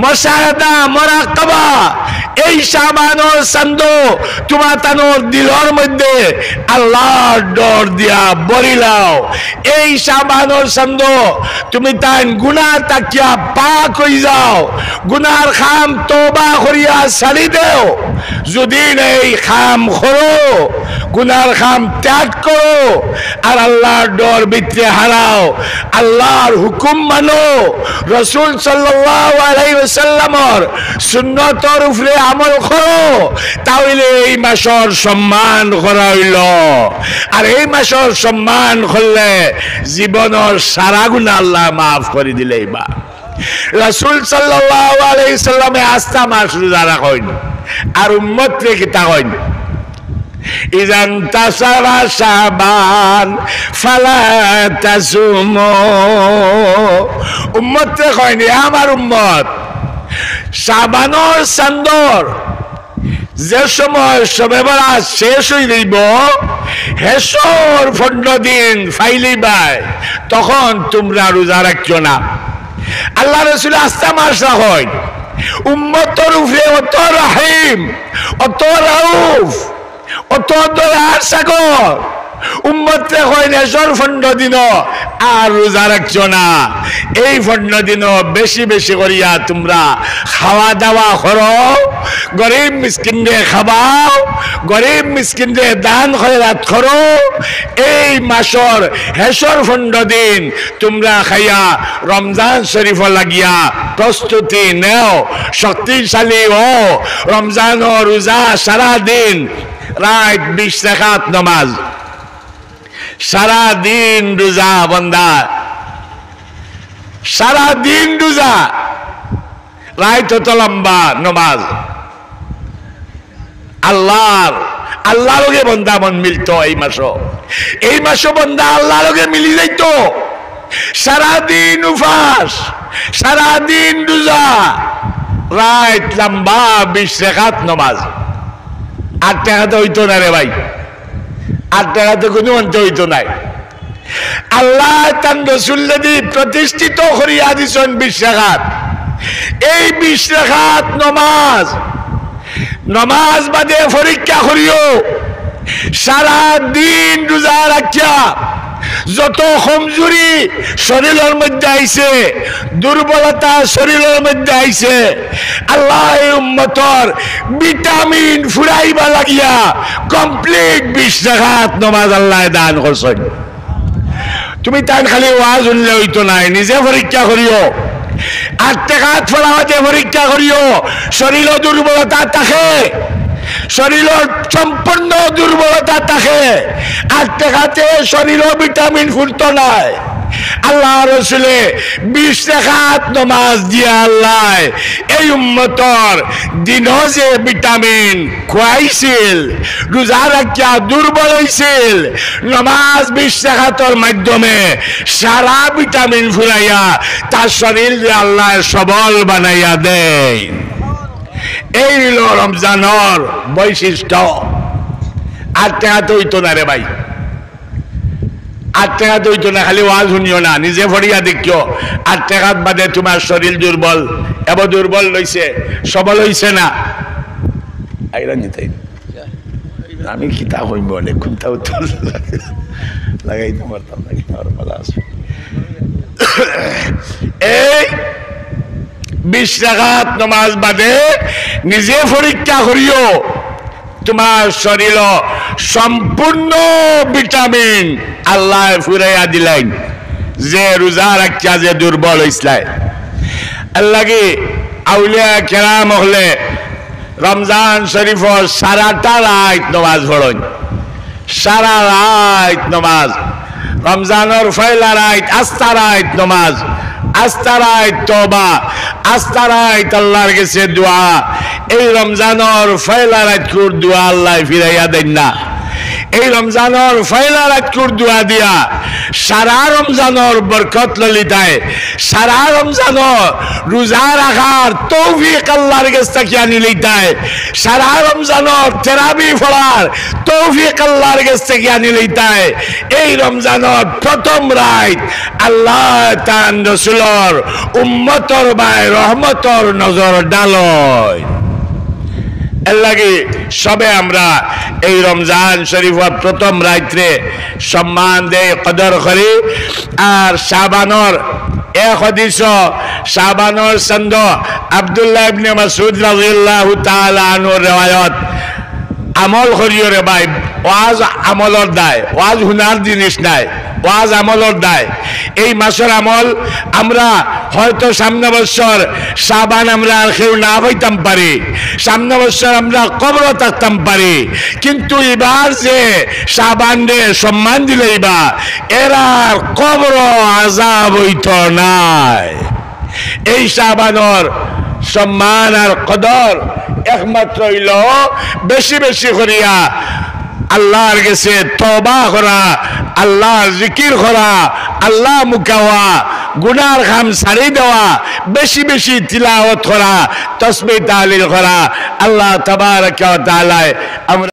মুশাহাদা মুরাকাবা এই শাবানোর সন্দ তোমার তানোর দিলের মধ্যে আল্লাহর ডর দিয়া বরিলাও এই শাবানোর সন্দ তুমি তান গুনাহ তাকিয়া পাক হই যাও গুনার খাম তওবা করিয়া ছাড়ি দেও যদি এই খাম করো গুনার খাম ত্যাগ করো আর আল্লাহর ডর ভিতরে হারাও আল্লাহর হুকুম মানো রাসূল সাল্লাল্লাহু আলাইহি ওয়াসাল্লামের সুন্নতের উপরে আমল করো তাহলে এই মাসের সম্মান করা হইল আর এই মাসের সম্মান করলে জীবনের সারা গুনাহ আল্লাহ মাফ করে দিলেই বা রাসূল সাল্লাল্লাহু আলাইহি সাল্লামে আস্থা মাস রোজা রাখেন আর উম্মত রে কিতা কইন ইযান তাসারা শাবান ফালা তাসুমু উম্মত রে কইন আমার উম্মত শাবানোর চান্দর যে সময় সবে বরাত শেষ হয়ে যাইব হেসর 15 দিন ফাইলিবাই তখন তোমরা রোজা রাখিও না আল্লাহ রাসূল আস্থা মাস রাখেন উম্মতের উপরে অত রহিম অত রাউফ অত দয়ার সাগর উম্মতে কইন হেসর 15 দিন আর রোজা রাখিও না এই 15 দিন বেশি বেশি করিয়া তোমরা খাওয়া দাওয়া করো গরিব মিসকিনদের খাওয়াও গরিব মিসকিনদের দান খয়রাত করো এই মাসের হেসর 15 দিন তোমরা খাইয়া রমজান শরীফ লাগিয়া প্রস্তুতি নেও শক্তিশালী হও রমজানের রোজা সারা দিন রাত 20 রাকাত নামাজ সারা দিন রোজা বান্দা সারা দিন রোজা রাত তো লম্বা নামাজ আল্লাহ লগে বান্দা মন মিলতো এই মাসো বান্দা আল্লাহ লগে মিলি যাইতো সারা দিন উপাস সারা দিন রোজা রাত লম্বা 20 রাকাত নামাজ 8 টাকা তো হইতো না রে ভাই 8 টাকা তো কোনো অন্ত হইতো নাই আল্লাহ তান রাসূল নবী প্রতিষ্ঠিত করিয়া দিছেন 20 রাকাত এই 20 রাকাত নামাজ বাদে পরীক্ষা করিও সারা দিন রোজা রাখিয়া যত কমজোরি শরীরের মধ্যে আইছে দুর্বলতা শরীরের মধ্যে আইছে আল্লাহ এই উম্মতর ভিটামিন ফুরাইবা লাগিয়া কমপ্লিট 20 রাকাত নামাজ আল্লাহ দান করছেন তুমি তাই খালি ওয়াজ শুনলে হইতো নাই নিজে পরীক্ষা করিও 8 রাকাত ফলাওয়াতে পরীক্ষা করিও শরীর দুর্বলতা থাকে শরীরের সম্পূর্ণ দুর্বলতা থাকে 8 টাকাতে শরীর ভিটামিন ফুরতো নাই আল্লাহ রাসূলে 20 রাকাত নামাজ দিয়া আল্লাহ এই উম্মতর দিনও যে ভিটামিন খুয়াইছিল রোজা রাখিয়া দুর্বল হইছিল নামাজ 20 রাকাতের মাধ্যমে সারা ভিটামিন ফুরাইয়া তার শরীর আল্লাহ সবল বানাইয়া দেয় এই হলো রমজানের বৈশিষ্ট্য 8 টাকা তো হইতো না রে ভাই 8 টাকা তো হইতো না খালি ওয়াজ শুনিও না নিজে ফড়িয়া দেখিও 8 টাকার বাদে তোমার শরীর দুর্বল এব দুর্বল লইছে সবল হইছে না আইরা নিতাই আমি কিতা হইব অনেক কোনটাও তো লাগাইতে পারতাম না কিন্তু আর ভালো আছে এই 20 রাকাত নামাজ বাদে নিজে পরীক্ষা করিও তোমার শরীর সম্পূর্ণ ভিটামিন আল্লাহ ফুরাইয়া দিলেন যে রোজা রাখিয়া যে দুর্বল হইছিল আল্লাহকে আউলিয়া কেরাম হলে রমজান শরীফ সারাটা রাত নামাজ পড়েন সারা রাত নামাজ রমজানের পয়লা রাত আস্থা রাত নামাজ আস্থা রাত তওবা আস্থা রাত আল্লাহর কাছে দোয়া এই রমজানের পয়লা রাত কুর দোয়া আল্লাহ ফিরাইয়া দেন না এই রমজানের পয়লা রাত কুর দোয়া দিয়া সারা রমজানের বরকত ললিতায় সারা রমজানের রোজা রাখার তৌফিক আল্লাহর কাছ থেকে আনি লইতায় সারা রমজানের তেরাবি পড়ার তৌফিক আল্লাহর কাছ থেকে আনি লইতায় এই রমজানের প্রথম রাত আল্লাহ তাআলা রাসূলের উম্মতর বাই রহমতর নজর ডালয় এর লাগে সবে আমরা এই রমজান শরীফের প্রথম রাত্রে সম্মান দেই কদর করি আর শাবানর এক হাদিস শাবানর চন্দ আব্দুল্লাহ ইবনে মাসউদ রাদিয়াল্লাহু তাআলা আনহুর riwayat আমল করিও রে ভাই ওয়াজ আমলর দায় ওয়াজ হুনার জিনিস নাই ওয়াজ আমলর দায় এই মাসের আমল আমরা হয়তো সামনে বছর শাবান আমরা আর কেউ না হইতাম পারি সামনে বছর আমরা কবর থাকতাম পারি কিন্তু এবার যে শাবান রে সম্মান দিলে এবার এরা কবর আযাব হইত নাই এই শাবানর সম্মান আর কদর একমাত্র হইল বেশি বেশি করিয়া আল্লাহর কাছে তওবা করা আল্লাহর জিকির করা আল্লাহ মুকাওয়া গুনার খাম ছাড়ি দেওয়া বেশি বেশি তিলাওয়াত করা তাসবিহ তাহলিল করা আল্লাহ তাবারাকা ওয়া তাআলা আমরা